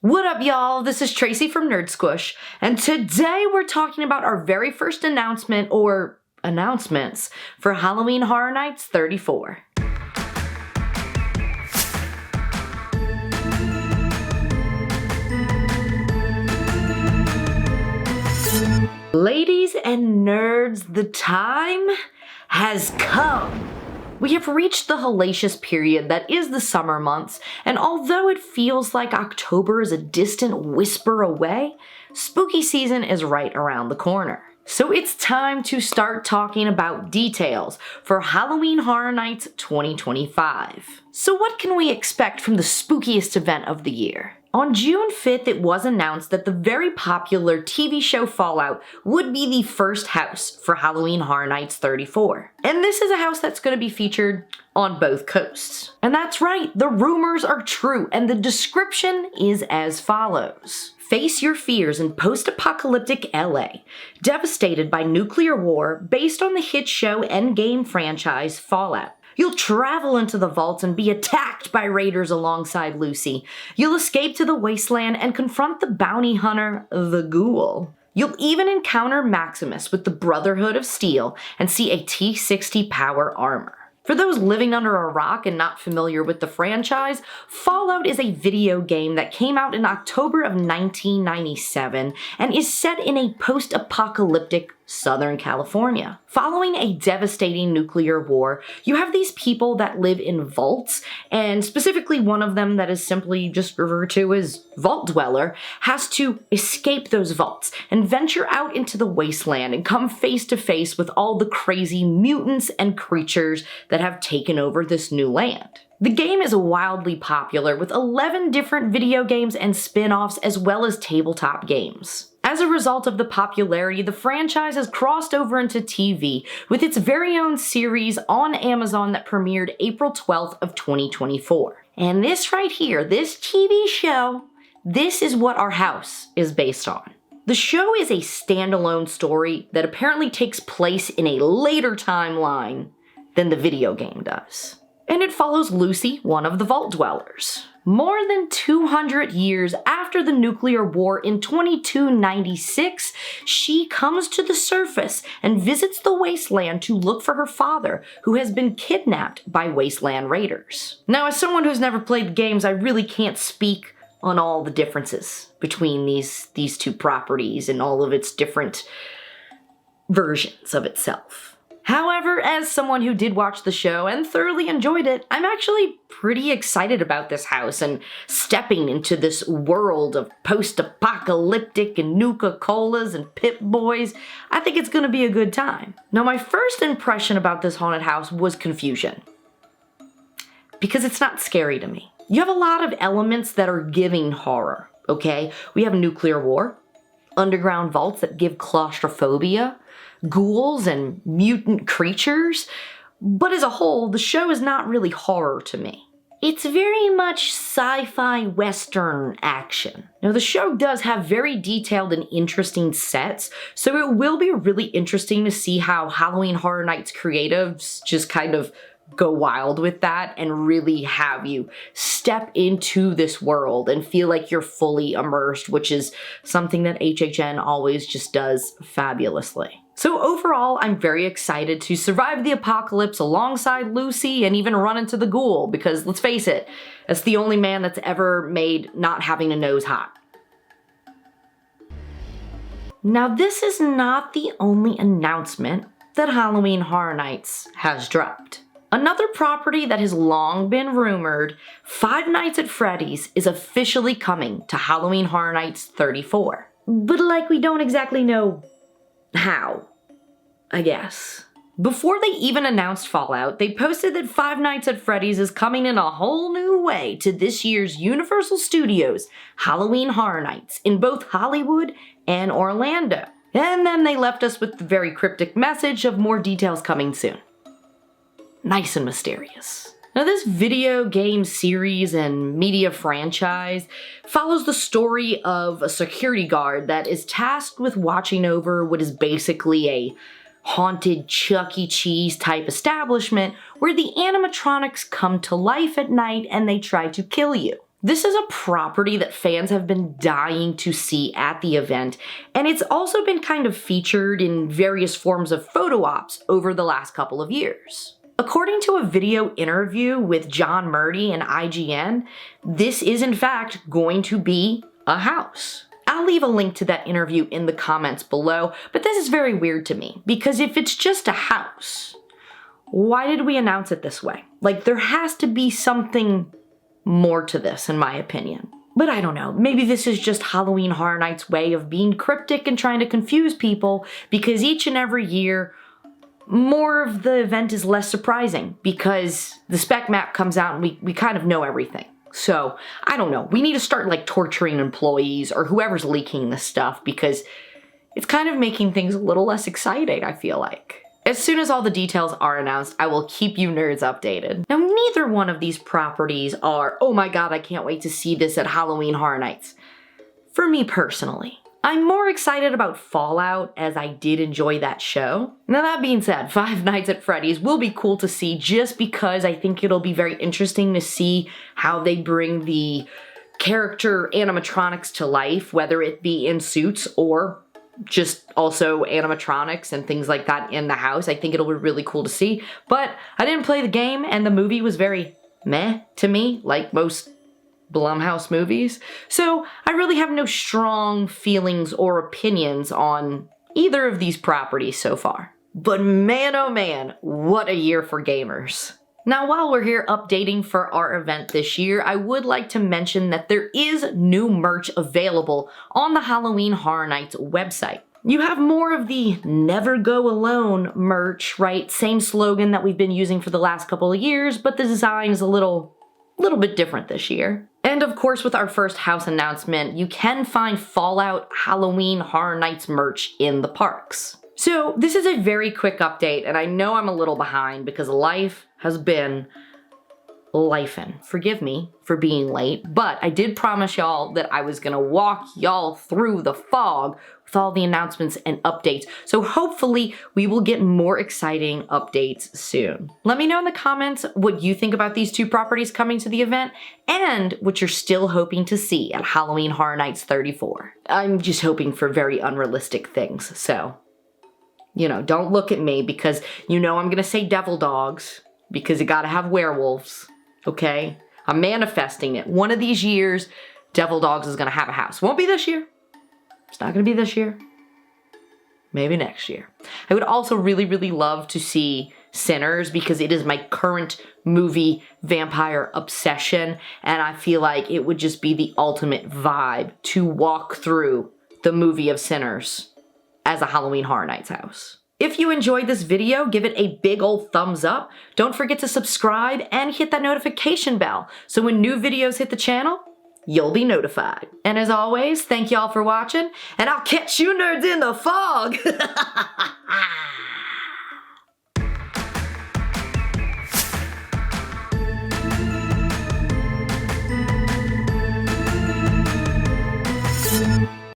What up, y'all? This is Tracy from Nerd Squish, and today we're talking about our very first announcement, or announcements, for Halloween Horror Nights 34. Ladies and nerds, the time has come. We have reached the hellacious period that is the summer months, and although it feels like October is a distant whisper away, spooky season is right around the corner. So it's time to start talking about details for Halloween Horror Nights 2025. So what can we expect from the spookiest event of the year? On June 5th, it was announced that the very popular TV show Fallout would be the first house for Halloween Horror Nights 34. And this is a house that's going to be featured on both coasts. And that's right, the rumors are true, and the description is as follows. Face your fears in post-apocalyptic LA, devastated by nuclear war based on the hit show and game franchise Fallout. You'll travel into the vaults and be attacked by raiders alongside Lucy. You'll escape to the wasteland and confront the bounty hunter, the Ghoul. You'll even encounter Maximus with the Brotherhood of Steel and see a T-60 power armor. For those living under a rock and not familiar with the franchise, Fallout is a video game that came out in October of 1997 and is set in a post-apocalyptic Southern California. Following a devastating nuclear war, you have these people that live in vaults, and specifically one of them that is simply just referred to as Vault Dweller has to escape those vaults and venture out into the wasteland and come face to face with all the crazy mutants and creatures that have taken over this new land. The game is wildly popular with 11 different video games and spin-offs as well as tabletop games. As a result of the popularity, the franchise has crossed over into TV with its very own series on Amazon that premiered April 12th of 2024. And this right here, this TV show, this is what our house is based on. The show is a standalone story that apparently takes place in a later timeline than the video game does. And it follows Lucy, one of the Vault Dwellers. More than 200 years after the nuclear war in 2296, she comes to the surface and visits the wasteland to look for her father, who has been kidnapped by wasteland raiders. Now, as someone who's never played games, I really can't speak on all the differences between these two properties and all of its different versions of itself. However, as someone who did watch the show and thoroughly enjoyed it, I'm actually pretty excited about this house and stepping into this world of post-apocalyptic and Nuka-Colas and Pip-Boys. I think it's going to be a good time. Now, my first impression about this haunted house was confusion, because it's not scary to me. You have a lot of elements that are giving horror, okay? We have nuclear war, underground vaults that give claustrophobia, ghouls and mutant creatures, but as a whole, the show is not really horror to me. It's very much sci-fi western action. Now, the show does have very detailed and interesting sets, so it will be really interesting to see how Halloween Horror Nights creatives just kind of go wild with that and really have you step into this world and feel like you're fully immersed, which is something that HHN always just does fabulously. So overall, I'm very excited to survive the apocalypse alongside Lucy and even run into the Ghoul, because let's face it, that's the only man that's ever made not having a nose hot. Now, this is not the only announcement that Halloween Horror Nights has dropped. Another property that has long been rumored, Five Nights at Freddy's, is officially coming to Halloween Horror Nights 34. But like, we don't exactly know how, I guess. Before they even announced Fallout, they posted that Five Nights at Freddy's is coming in a whole new way to this year's Universal Studios Halloween Horror Nights in both Hollywood and Orlando. And then they left us with the very cryptic message of more details coming soon. Nice and mysterious. Now, this video game series and media franchise follows the story of a security guard that is tasked with watching over what is basically a haunted Chuck E. Cheese type establishment where the animatronics come to life at night and they try to kill you. This is a property that fans have been dying to see at the event, and it's also been kind of featured in various forms of photo ops over the last couple of years. According to a video interview with John Murdy and IGN, this is in fact going to be a house. I'll leave a link to that interview in the comments below, but this is very weird to me, because if it's just a house, why did we announce it this way? Like, there has to be something more to this, in my opinion. But I don't know, maybe this is just Halloween Horror Nights' way of being cryptic and trying to confuse people, because each and every year, more of the event is less surprising, because the spec map comes out and we kind of know everything. So, I don't know, we need to start like torturing employees or whoever's leaking this stuff, because it's kind of making things a little less exciting, I feel like. As soon as all the details are announced, I will keep you nerds updated. Now, neither one of these properties are, oh my god, I can't wait to see this at Halloween Horror Nights. For me personally, I'm more excited about Fallout, as I did enjoy that show. Now that being said, Five Nights at Freddy's will be cool to see, just because I think it'll be very interesting to see how they bring the character animatronics to life, whether it be in suits or just also animatronics and things like that in the house. I think it'll be really cool to see, but I didn't play the game and the movie was very meh to me, like most Blumhouse movies. So I really have no strong feelings or opinions on either of these properties so far. But man oh man, what a year for gamers. Now, while we're here updating for our event this year, I would like to mention that there is new merch available on the Halloween Horror Nights website. You have more of the never go alone merch, right? Same slogan that we've been using for the last couple of years, but the design is a little bit different this year. And of course, with our first house announcement, you can find Fallout Halloween Horror Nights merch in the parks. So this is a very quick update, and I know I'm a little behind because life has been lifin'. Forgive me for being late, but I did promise y'all that I was gonna walk y'all through the fog with all the announcements and updates, so hopefully we will get more exciting updates soon. Let me know in the comments what you think about these two properties coming to the event, and what you're still hoping to see at Halloween Horror Nights 34. I'm just hoping for very unrealistic things, so, you know, don't look at me, because you know I'm gonna say devil dogs, because you gotta have werewolves, okay? I'm manifesting it. One of these years, devil dogs is gonna have a house. Won't be this year. It's not gonna be this year. Maybe next year. I would also really, really love to see Sinners, because it is my current movie vampire obsession, and I feel like it would just be the ultimate vibe to walk through the movie of Sinners as a Halloween Horror Nights house. If you enjoyed this video, give it a big old thumbs up. Don't forget to subscribe and hit that notification bell, so when new videos hit the channel, you'll be notified. And as always, thank y'all for watching, and I'll catch you nerds in the fog!